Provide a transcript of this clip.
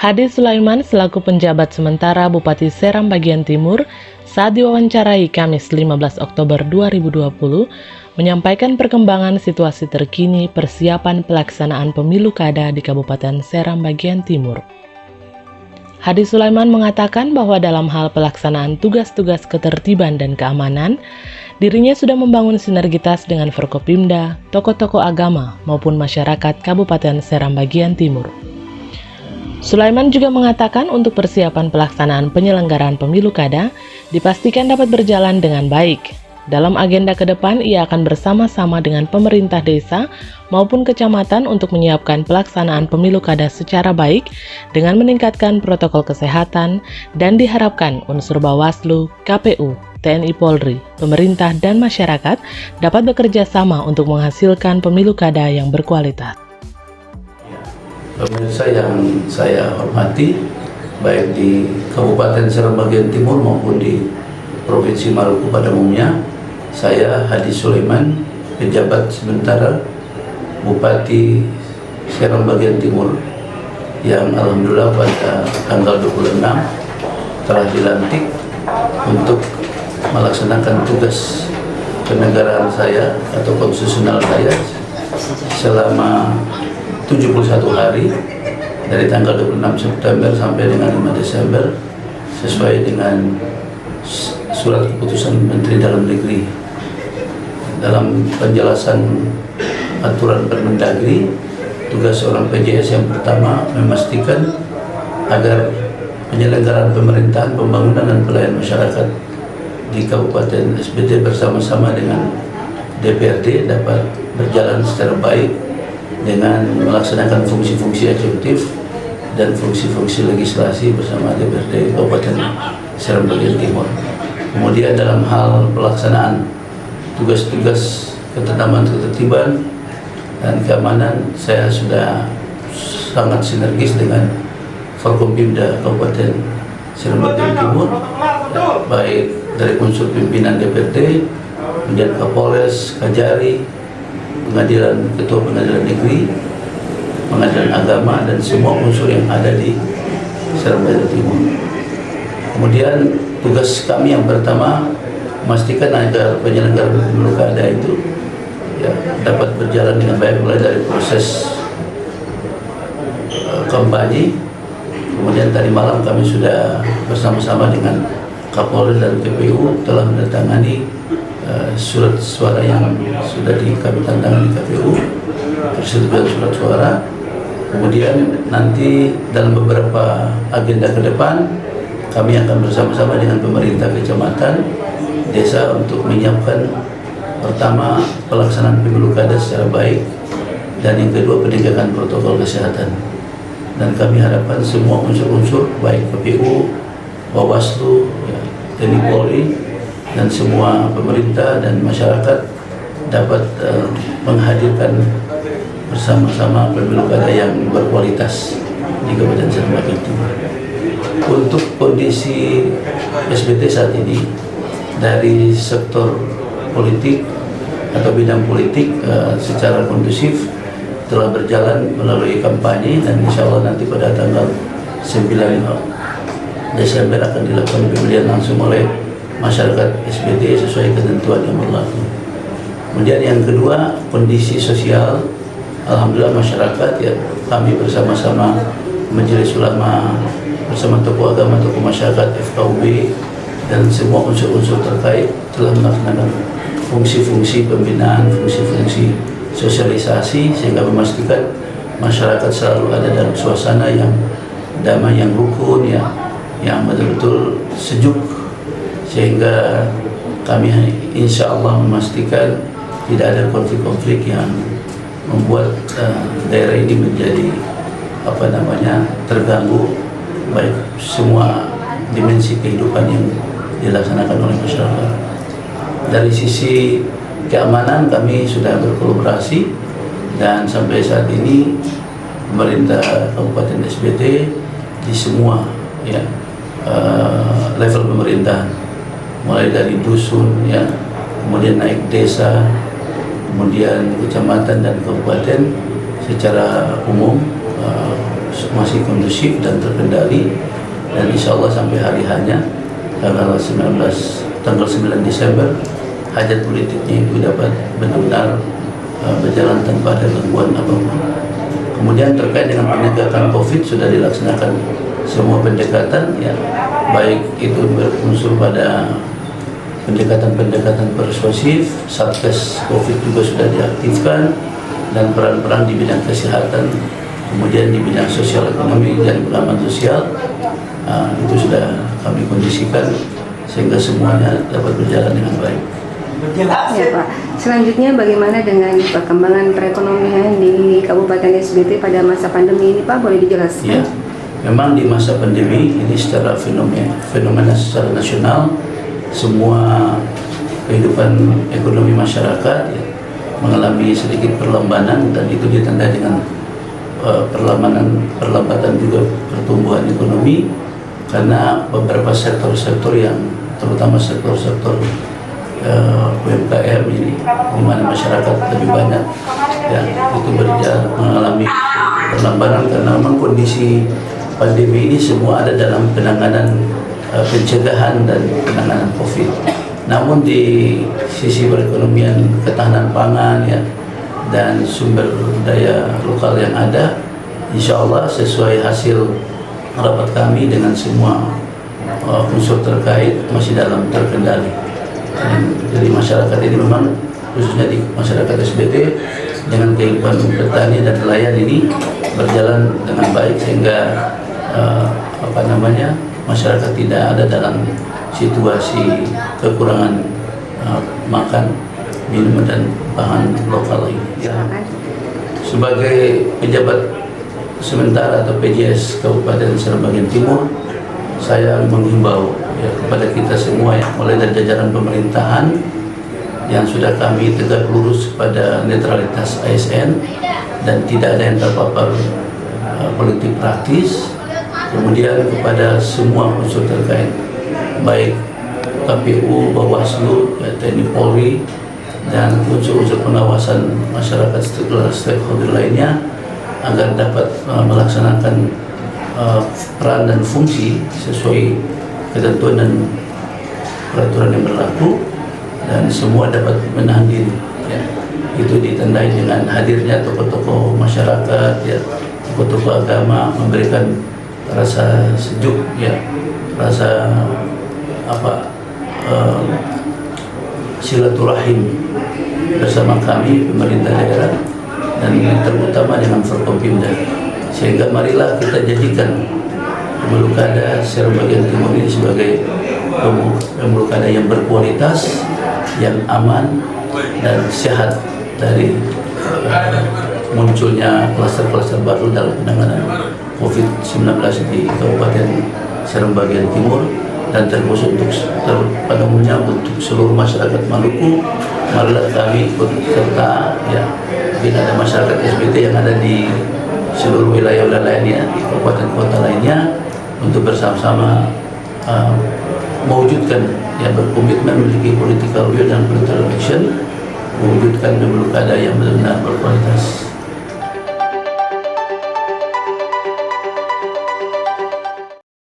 Hadi Sulaiman selaku penjabat sementara Bupati Seram Bagian Timur saat diwawancarai Kamis 15 Oktober 2020 menyampaikan perkembangan situasi terkini persiapan pelaksanaan pemilu kada di Kabupaten Seram Bagian Timur. Hadi Sulaiman mengatakan bahwa dalam hal pelaksanaan tugas-tugas ketertiban dan keamanan, dirinya sudah membangun sinergitas dengan Forkopimda, tokoh-tokoh agama maupun masyarakat Kabupaten Seram Bagian Timur. Sulaiman juga mengatakan untuk persiapan pelaksanaan penyelenggaraan pemilu kada dipastikan dapat berjalan dengan baik. Dalam agenda ke depan, ia akan bersama-sama dengan pemerintah desa maupun kecamatan untuk menyiapkan pelaksanaan pemilu kada secara baik dengan meningkatkan protokol kesehatan dan diharapkan unsur Bawaslu, KPU, TNI Polri, pemerintah, dan masyarakat dapat bekerja sama untuk menghasilkan pemilu kada yang berkualitas. Pemirsa yang saya hormati, baik di Kabupaten Seram Bagian Timur maupun di Provinsi Maluku pada umumnya, saya Hadi Sulaiman, penjabat sementara Bupati Seram Bagian Timur, yang alhamdulillah pada tanggal 26 telah dilantik untuk melaksanakan tugas kenegaraan saya atau konstitusional saya selama 71 hari dari tanggal 26 September sampai dengan 5 Desember sesuai dengan surat keputusan Menteri Dalam Negeri. Dalam penjelasan aturan Permendagri, tugas seorang PJS yang pertama memastikan agar penyelenggaraan pemerintahan, pembangunan dan pelayanan masyarakat di Kabupaten SBT bersama-sama dengan DPRD dapat berjalan secara baik dengan melaksanakan fungsi-fungsi eksekutif dan fungsi-fungsi legislasi bersama DPRD Kabupaten Seram Bagian Timur. Kemudian dalam hal pelaksanaan tugas-tugas ketertiban dan keamanan, saya sudah sangat sinergis dengan Forkopimda Kabupaten Seram Bagian Timur, baik dari unsur pimpinan DPRD, kemudian Kapolres, Kajari, Ketua Pengadilan Negeri, Pengadilan Agama, dan semua unsur yang ada di Seram Bagian Timur. Kemudian tugas kami yang pertama memastikan agar penyelenggaraan pemilu kada itu dapat berjalan dengan baik, mulai dari proses kampanye. Kemudian tadi malam kami sudah bersama-sama dengan Kapolri dan KPU telah menandatangani surat suara yang sudah kami tantangani di KPU, persetujuan surat suara. Kemudian nanti dalam beberapa agenda ke depan kami akan bersama-sama dengan pemerintah kecamatan, desa untuk menyiapkan pertama pelaksanaan pemilu kada secara baik, dan yang kedua penegakan protokol kesehatan. Dan kami harapkan semua unsur-unsur baik KPU, Bawaslu, TNI Polri, dan semua pemerintah dan masyarakat dapat menghadirkan bersama-sama pemilu kada yang berkualitas di Kabupaten Seram Bagian Timur. Untuk kondisi SBT saat ini, dari sektor politik atau bidang politik secara kondusif telah berjalan melalui kampanye, dan insya Allah nanti pada tanggal 9 Desember akan dilakukan pemilihan langsung oleh masyarakat SBT sesuai ketentuan yang berlaku. Kemudian yang kedua, kondisi sosial, alhamdulillah masyarakat kami bersama-sama Majelis Ulama bersama tokoh agama, tokoh masyarakat, FKUB, dan semua unsur-unsur terkait telah melaksanakan fungsi-fungsi pembinaan, fungsi-fungsi sosialisasi, sehingga memastikan masyarakat selalu ada dalam suasana yang damai, yang rukun, yang betul-betul sejuk, sehingga kami insya Allah memastikan tidak ada konflik-konflik yang membuat daerah ini menjadi terganggu, baik semua dimensi kehidupan yang dilaksanakan oleh masyarakat. Dari sisi keamanan kami sudah berkolaborasi, dan sampai saat ini pemerintah Kabupaten SBT di semua level pemerintahan, mulai dari dusun, kemudian naik desa, kemudian kecamatan dan kabupaten secara umum masih kondusif dan terkendali, dan insya Allah sampai hari hanya tanggal 9 Desember hajat politiknya itu dapat benar-benar berjalan tanpa ada gangguan apapun. Kemudian terkait dengan penegakan COVID sudah dilaksanakan semua pendekatan, ya, baik itu berunsur pada pendekatan persuasif, Satgas COVID juga sudah diaktifkan, dan peran-peran di bidang kesehatan, kemudian di bidang sosial ekonomi dan pengaman sosial, itu sudah kami kondisikan sehingga semuanya dapat berjalan dengan baik. Ya Pak, selanjutnya bagaimana dengan perkembangan perekonomian di Kabupaten SBT pada masa pandemi ini Pak, boleh dijelaskan? Ya, memang di masa pandemi ini secara fenomena secara nasional, semua kehidupan ekonomi masyarakat, ya, mengalami sedikit perlambatan, dan itu ditandai dengan perlambatan juga pertumbuhan ekonomi, karena beberapa sektor-sektor yang terutama sektor-sektor UMKM ini, di mana masyarakat lebih banyak, ya, itu mengalami perlambatan karena memang kondisi pandemi ini semua ada dalam penanganan pencegahan dan penanganan COVID. Namun di sisi perekonomian, ketahanan pangan, ya, dan sumber daya lokal yang ada, insya Allah sesuai hasil rapat kami dengan semua unsur terkait masih dalam terkendali. Jadi masyarakat ini memang khususnya di masyarakat SBT dengan kehidupan petani dan nelayan ini berjalan dengan baik, sehingga masyarakat tidak ada dalam situasi kekurangan makan, minum, dan bahan lokal ini. Ya. Sebagai pejabat sementara atau PJS Kabupaten Seram Bagian Timur, saya menghimbau, ya, kepada kita semua, ya, mulai dari jajaran pemerintahan yang sudah kami tegak lurus pada netralitas ASN dan tidak ada yang terpapar politik praktis, kemudian kepada semua unsur terkait, baik KPU, Bawaslu, ya, TNI Polri, dan unsur-unsur pengawasan masyarakat stakeholder lainnya, agar dapat melaksanakan peran dan fungsi sesuai ketentuan dan peraturan yang berlaku, dan semua dapat menahan diri, ya. Itu ditandai dengan hadirnya tokoh-tokoh masyarakat, ya, tokoh-tokoh agama, memberikan rasa sejuk, ya, rasa silaturahim bersama kami pemerintah daerah, dan terutama dengan Forkompimda. Sehingga marilah kita jadikan Pemulukada Seram Bagian Timur ini sebagai pemulukada yang berkualitas, yang aman dan sehat dari munculnya klaster-klaster baru dalam penanganan COVID-19 di Kabupaten Seram Bagian Timur, dan terkhusus untuk seluruh masyarakat Maluku. Marilah kami ikut serta, ya, bila ada masyarakat SBT yang ada di seluruh wilayah lainnya, di kabupaten kota lainnya, untuk bersama-sama mewujudkan, ya, berkomitmen memiliki political will dan political action, mewujudkan pemulukada yang benar-benar berkualitas.